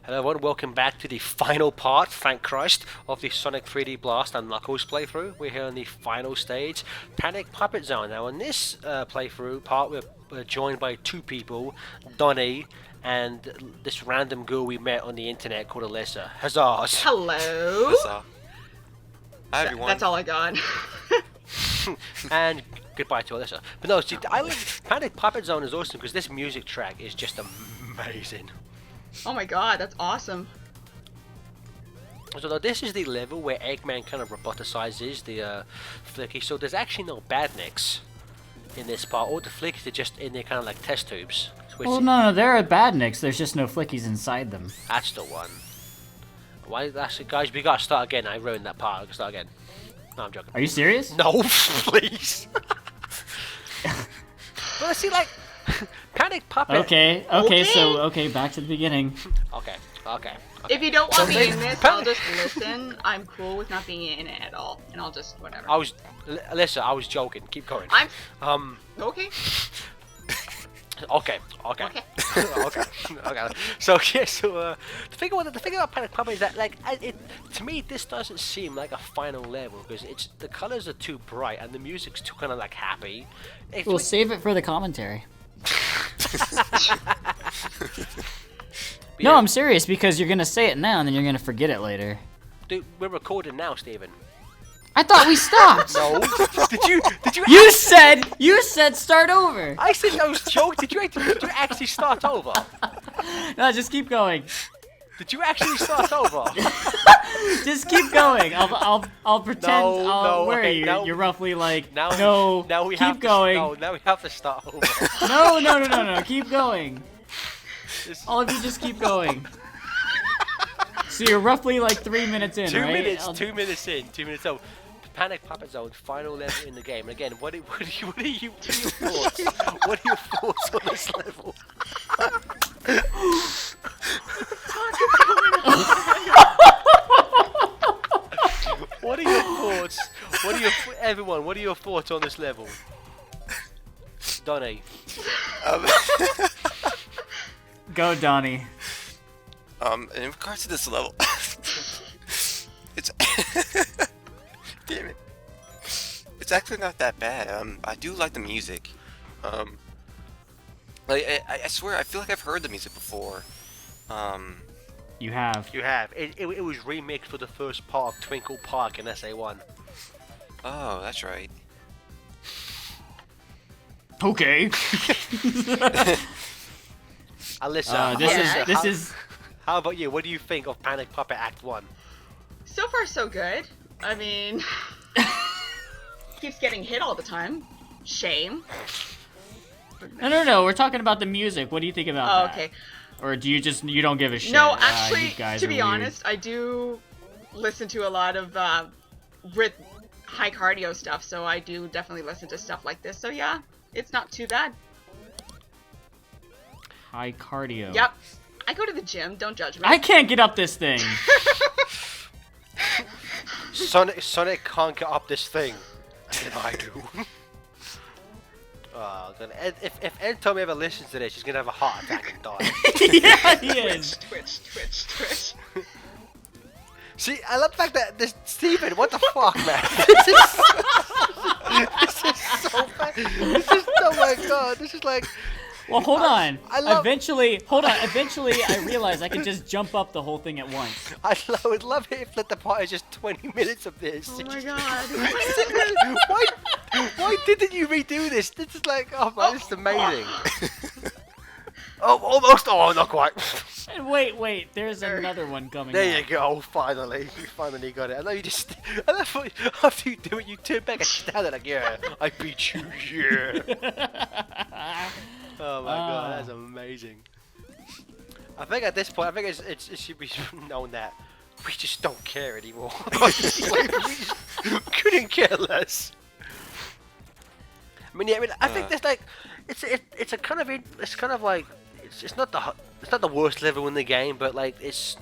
Hello everyone, welcome back to the final part, thank Christ, of the Sonic 3D Blast and Knuckles playthrough. We're here on the final stage, Panic Puppet Zone. Now in this playthrough part, we're joined by two people, Donnie and this random girl we met on the internet called Alyssa. Huzzahs! Hello. Huzzah. Hi everyone. That's all I got. And goodbye to Alyssa. But no, see, Panic Puppet Zone is awesome because this music track is just amazing. Oh my god, that's awesome. So now this is the level where Eggman kind of roboticizes the Flicky. So there's actually no badniks in this part. All the Flickies are just in there kind of like test tubes. Well, no, there are badniks. There's just no flickies inside them. That's the one. Why? That's it, guys. We gotta start again. I ruined that part. I gotta start again. No, I'm joking. Are you serious? No, please. But I see, like, Panic Puppet. Okay, back to the beginning. Okay. If you don't want me in this, I'll just listen. I'm cool with not being in it at all, and I'll just whatever. Alyssa, I was joking. Keep going. Okay. Okay. So the thing about Panic Puppet is that, like, to me this doesn't seem like a final level because the colors are too bright and the music's too kind of like happy. We'll save it for the commentary. No, I'm serious because you're gonna say it now and then you're gonna forget it later. Dude, we're recording now, Steven. I thought we stopped. No. Did you? You said start over. I said I was joking. Did you actually start over? No, just keep going. Did you actually start over? Just keep going. I'll pretend. Where are you? now- You're roughly like Now we keep have going. Now we have to start over. No. Keep going. This- All of you just keep going. So you're roughly like 3 minutes in, 2 right? minutes. 2 minutes in. 2 minutes. So, Panic Puppet Zone, final level in the game. Again, what are your thoughts? What are your thoughts on this level? What are your thoughts? Everyone? What are your thoughts on this level? Donnie. Go, Donnie. In regards to this level, it's damn it. It's actually not that bad. I do like the music. Like I swear, I feel like I've heard the music before. You have. You have. It was remixed for the first part of Twinkle Park in SA1. Oh, that's right. Okay. Alyssa, This is. How about you? What do you think of Panic Puppet Act 1? So far, so good. I mean, keeps getting hit all the time. Shame. No. We're talking about the music. What do you think about Oh, that? okay. Or do you don't give a shit? No, You actually, guys to are be weird. honest, I do listen to a lot of high cardio stuff, so I do definitely listen to stuff like this. So yeah, it's not too bad. High cardio. Yep. I go to the gym. Don't judge me. I can't get up this thing. Sonic can't get up this thing. And I do. If Ed Tommy ever listens to this, she's gonna have a heart attack and die. Yeah, he is. Twitch. See, I love the fact that this Steven, what the fuck, man? This is so bad. Oh my god, this is like. Well, hold on. I Eventually, I realized I could just jump up the whole thing at once. I would love it if the part is just 20 minutes of this. Oh my god. Why didn't you redo this? This is like, oh man, this is amazing. Oh, almost. Oh, not quite. And wait, there's another one coming. There up. you go. Finally, you finally got it. I know you just. I love after you do it, you turn back and stand there like, yeah, I beat you. Yeah. Oh my god, that's amazing. I think at this point, it should be known that we just don't care anymore. We just couldn't care less. I mean, I think there's like, it's not the worst level in the game, but like it's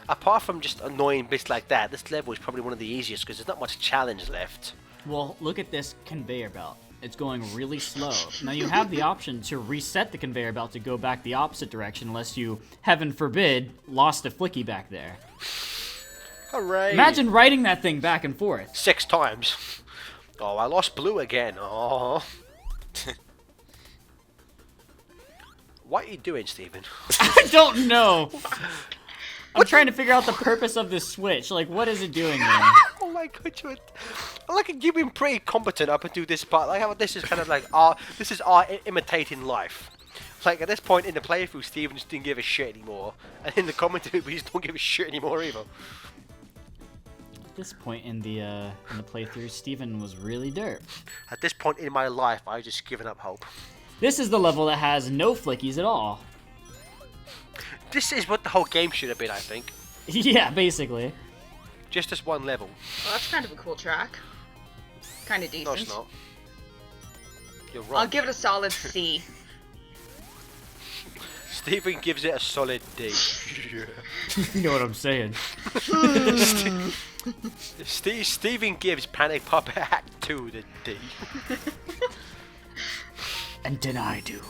apart from just annoying bits like that, this level is probably one of the easiest because there's not much challenge left. Well, look at this conveyor belt. it's going really slow. Now you have the option to reset the conveyor belt to go back the opposite direction unless you, heaven forbid, lost a flicky back there. Hooray! Imagine riding that thing back and forth. 6 times. Oh, I lost blue again. Oh. What are you doing, Stephen? I don't know. I'm trying to figure out the purpose of this switch. Like, what is it doing there? Oh my god, you've been pretty competent up until this part. Like how this is kind of like this is art imitating life. Like at this point in the playthrough, Steven just didn't give a shit anymore, and in the commentary, we just don't give a shit anymore either. At this point in the playthrough, Steven was really derp. At this point in my life, I've just given up hope. This is the level that has no flickies at all. This is what the whole game should have been, I think. Yeah, basically. Just this one level. Well, that's kind of a cool track. Kind of decent. No, it's not. You're wrong. I'll give it a solid C. Stephen gives it a solid D. You know what I'm saying. Stephen gives Panic Puppet Act 2 the D. And then I do.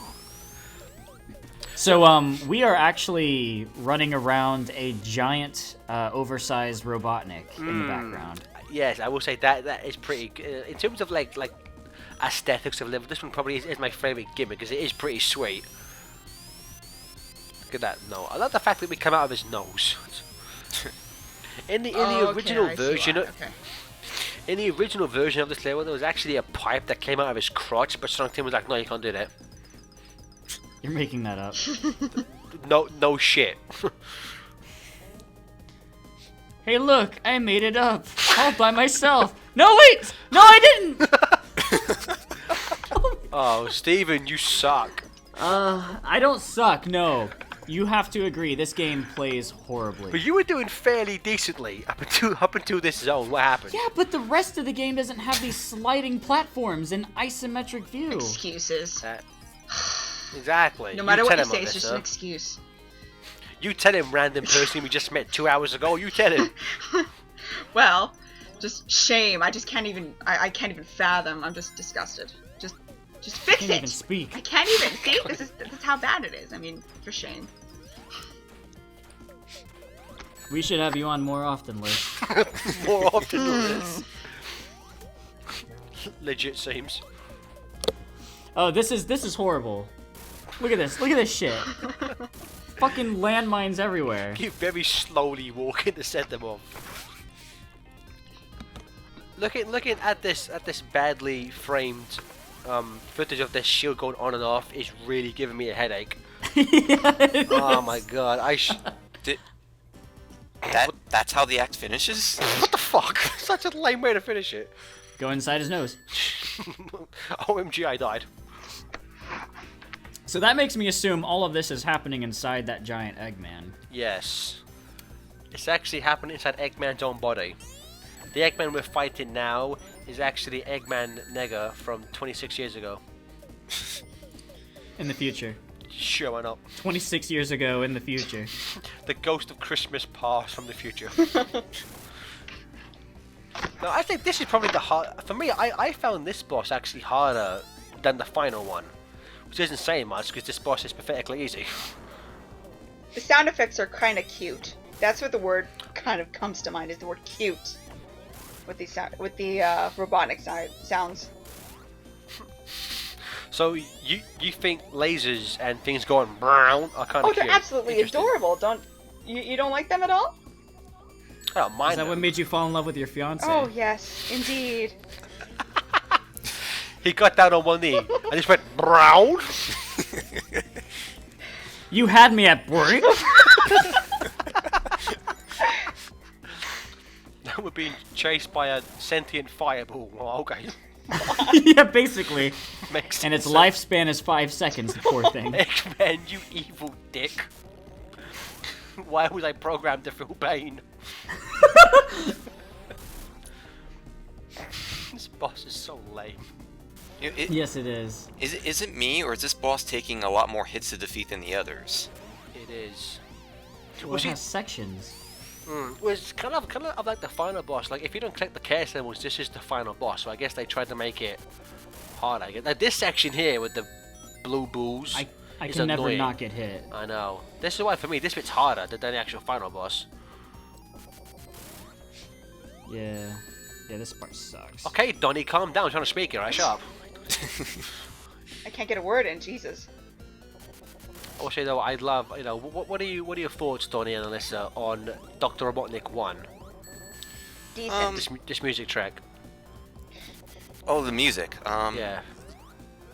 So, we are actually running around a giant, oversized Robotnik in the background. Yes, I will say that is pretty good. In terms of like aesthetics of level, this one probably is my favourite gimmick because it is pretty sweet. Look at that nose. I love the fact that we come out of his nose. In the original version, in the original version of this level, there was actually a pipe that came out of his crotch, but Sonic Team was like, "No, you can't do that." You're making that up. No shit. Hey, look, I made it up all by myself. No, wait! No, I didn't! Oh, Steven, you suck. I don't suck, no. You have to agree, this game plays horribly. But you were doing fairly decently up until this zone. What happened? Yeah, but the rest of the game doesn't have these sliding platforms and isometric view. Excuses. Exactly. No matter you what tell you him say, on it's this, just sir. an excuse. You tell him, random person we just met 2 hours ago. You tell him. Well, just shame. I just can't even. I can't even fathom. I'm just disgusted. Just fix Can't it. even speak. I can't even. See, this is how bad it is. I mean, for shame. We should have you on more often, Liz. More often than this. Legit seems. Oh, this is horrible. Look at this. Look at this shit. Fucking landmines everywhere. You very slowly walking to set them off. Looking at this badly framed footage of this shield going on and off is really giving me a headache. Yeah, Oh my god, That's how the act finishes? what the fuck? Such a lame way to finish it. Go inside his nose. OMG, I died. So that makes me assume all of this is happening inside that giant Eggman. Yes. It's actually happening inside Eggman's own body. The Eggman we're fighting now is actually Eggman Nega from 26 years ago. In the future. Sure, why not? 26 years ago in the future. The ghost of Christmas past from the future. No, I think this is probably the hard. For me, I found this boss actually harder than the final one, which isn't saying much because this boss is pathetically easy. The sound effects are kind of cute. That's what the word kind of comes to mind, is the word cute. With the Robotnik sounds. So you think lasers and things going brown are kind of Oh, they're absolutely adorable. You don't like them at all? I don't mind Is that what them. made you fall in love with your fiance? Oh yes, indeed. He got down on one knee and just went brown. You had me at boring. Now we're being chased by a sentient fireball. Oh, okay. Yeah, basically. Makes And its sense. lifespan is 5 seconds, the poor thing. Eggman, you evil dick. Why was I programmed to feel pain? This boss is so lame. Yes, it is. Is it me, or is this boss taking a lot more hits to defeat than the others? It is. Well, Was it he- has sections. Well, it's kind of like the final boss. Like if you don't collect the care symbols, this is the final boss. So I guess they tried to make it hard I get. Like this section here with the blue balls. I is can never annoying. not get hit. I know. This is why for me this bit's harder than the actual final boss. Yeah. Yeah, this part sucks. Okay, Donnie, calm down. I'm trying to speak here. Right, shut up. I can't get a word in. Jesus. Also, though, I love. You know, what are your thoughts, Donnie and Alyssa, on Dr. Robotnik 1? Decent. This music track. Oh, the music. Yeah.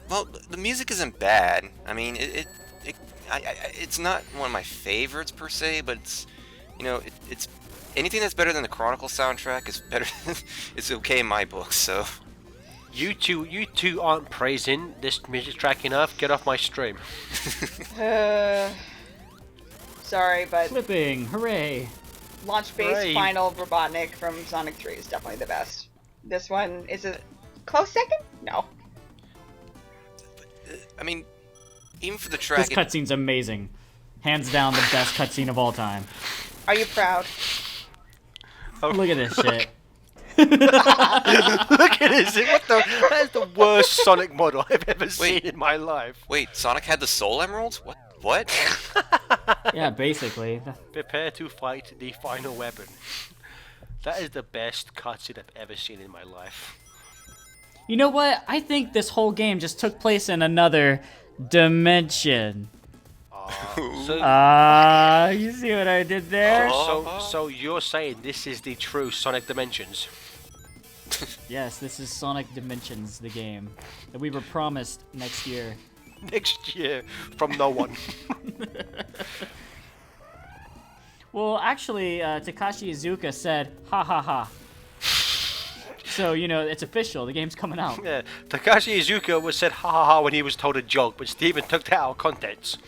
Well, the music isn't bad. I mean, it's not one of my favorites per se, but it's, you know, it's anything that's better than the Chronicle soundtrack is better. It's okay in my book. So. You two aren't praising this music track enough. Get off my stream. Sorry, but Flipping, hooray! launch base Hooray. final Robotnik from Sonic 3 is definitely the best. This one is a close second? No. I mean, even for the track. This cutscene's amazing. Hands down the best cutscene of all time. Are you proud? Look at this shit. Look at this! That is the worst Sonic model I've ever seen in my life. Wait, Sonic had the Soul Emeralds? What? Yeah, basically. Prepare to fight the final weapon. That is the best cutscene I've ever seen in my life. You know what? I think this whole game just took place in another dimension. So, You see what I did there? so you're saying this is the true Sonic Dimensions? Yes, this is Sonic Dimensions, the game that we were promised next year. Next year, from no one. Well, actually, Takashi Iizuka said, ha ha ha. So, you know, it's official. The game's coming out. Yeah, Takashi Iizuka was said ha ha ha when he was told a joke, but Steven took that out of context.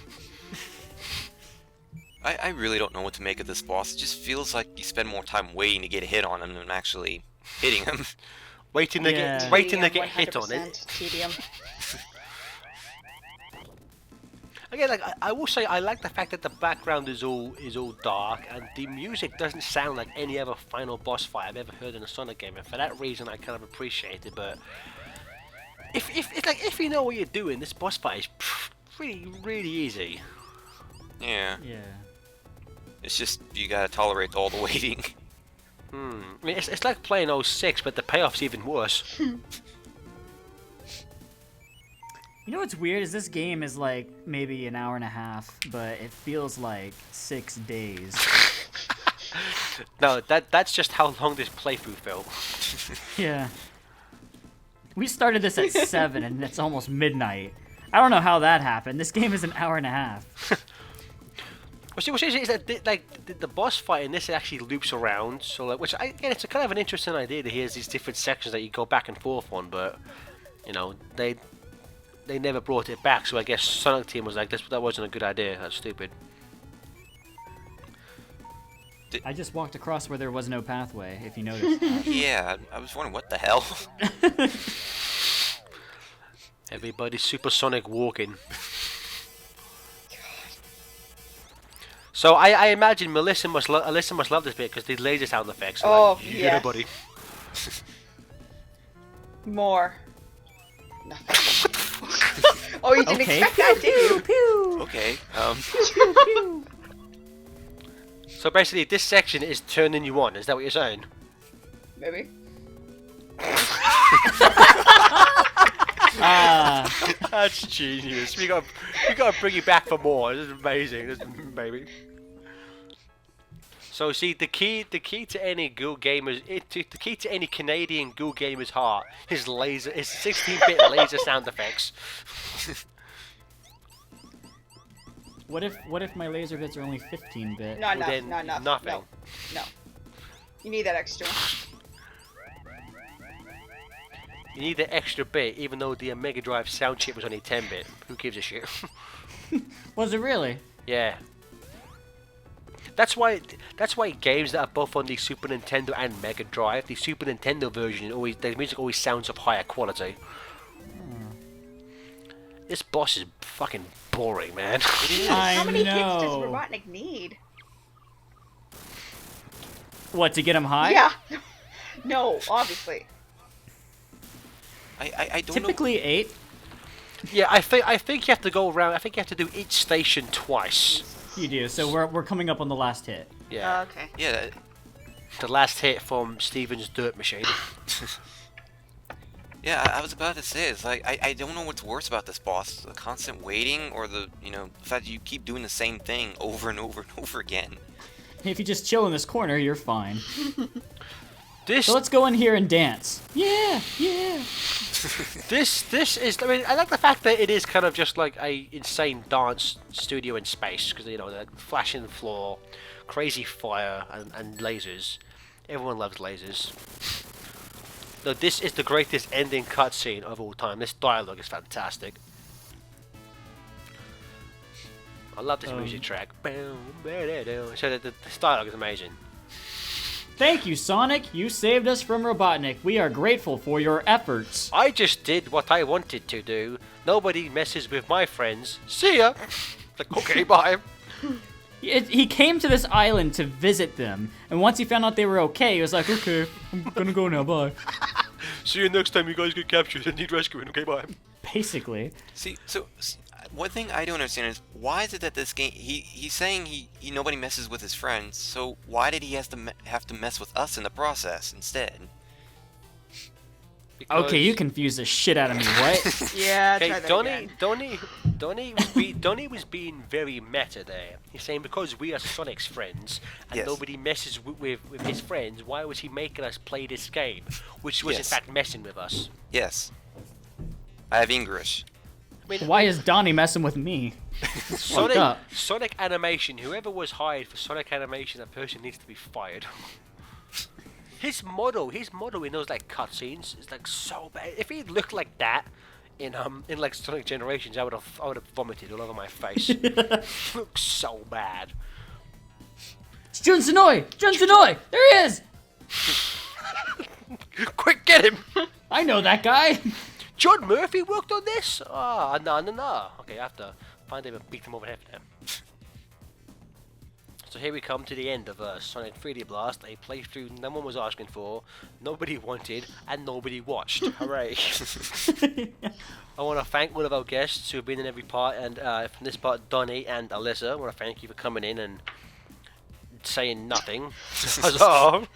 I really don't know what to make of this boss. It just feels like you spend more time waiting to get a hit on him than actually hitting him. Waiting to Yeah. get hit on it. 100% tedium. Again, like I will say, I like the fact that the background is all dark, and the music doesn't sound like any other final boss fight I've ever heard in a Sonic game. And for that reason, I kind of appreciate it. But if you know what you're doing, this boss fight is really easy. Yeah. Yeah. It's just, you gotta tolerate all the waiting. I mean, it's like playing 06, but the payoff's even worse. You know what's weird is this game is like maybe an hour and a half, but it feels like 6 days. No, that's just how long this playthrough felt. Yeah. We started this at 7 and it's almost midnight. I don't know how that happened. This game is an hour and a half. What's interesting is that the boss fight in this actually loops around, so like, again, it's a kind of an interesting idea that here's these different sections that you go back and forth on, but you know they never brought it back, so I guess Sonic Team was like, that wasn't a good idea. That's stupid. I just walked across where there was no pathway, if you noticed. Yeah, I was wondering what the hell. Everybody's supersonic walking. So I imagine Alyssa must love this bit because the laser sound effects. Are like, yeah, yes. buddy. More. Nothing. Oh, you didn't Okay. expect that, did you? Okay, So basically, this section is turning you on. Is that what you're saying? Maybe. That's genius. We got to bring you back for more. This is amazing. This is baby. So see, the key to any Ghoul gamer's the key to any Canadian Ghoul gamer's heart is 16-bit laser sound effects. What if my laser bits are only 15-bit? Not enough. then Not enough. nothing. No. You need that extra. You need the extra bit, even though the Mega Drive sound chip was only 10-bit. Who gives a shit? Was it really? Yeah. That's why games that are both on the Super Nintendo and Mega Drive, the Super Nintendo version, the music always sounds of higher quality. This boss is fucking boring, man. I How many hits does know. Robotnik need? What, to get him high? Yeah. No, obviously. I don't know. Typically 8. Yeah, I think you have to go around. I think you have to do each station twice. You do. So we're coming up on the last hit. Yeah, Okay. Yeah, the last hit from Steven's dirt machine. yeah. I was about to say, it's like I don't know what's worse about this boss: the constant waiting, or the fact that you keep doing the same thing over and over and over again. If you just chill in this corner, you're fine. This So let's go in here and dance. Yeah, yeah. this is. I mean, I like the fact that it is kind of just like a insane dance studio in space because the flashing floor, crazy fire and lasers. Everyone loves lasers. No, this is the greatest ending cutscene of all time. This dialogue is fantastic. I love this music track. So this dialogue is amazing. Thank you, Sonic. You saved us from Robotnik. We are grateful for your efforts. I just did what I wanted to do. Nobody messes with my friends. See ya. Like, okay, bye. He came to this island to visit them, and once he found out they were okay, he was like, okay, I'm gonna go now, bye. See you next time you guys get captured and need rescuing. Okay, bye. Basically. See, one thing I don't understand is why is it that this game he's saying he nobody messes with his friends, so why did he have to mess with us in the process instead? Okay, you confused the shit out of me, what? Yeah, Okay, try that again. Donnie was being very meta there. He's saying because we are Sonic's friends and Yes. nobody messes with his friends, why was he making us play this game? Which was Yes. in fact messing with us. Yes. I have English. I mean, Why is Donnie messing with me? Fucked up. Sonic Animation, whoever was hired for Sonic Animation, that person needs to be fired. His model in those like cutscenes is like so bad. If he looked like that in like Sonic Generations, I would have vomited all over my face. Looks so bad. It's Jun Senoi! Jun Senoi! There he is! Quick, get him! I know that guy! John Murphy worked on this? Ah, no. Okay, I have to find him and beat him over the head now. So here we come to the end of Sonic 3D Blast, a playthrough no one was asking for, nobody wanted, and nobody watched. Hooray! I want to thank all of our guests who have been in every part, and from this part, Donnie and Alyssa. I want to thank you for coming in and saying nothing. Huzzah!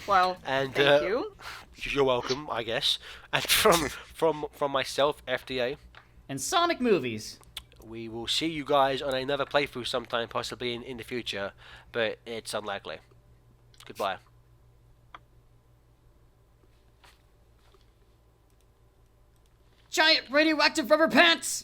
Well, And, thank you. You're welcome, I guess. And from myself, FDA. And Sonic movies. We will see you guys on another playthrough sometime, possibly in the future, but it's unlikely. Goodbye. Giant radioactive rubber pants!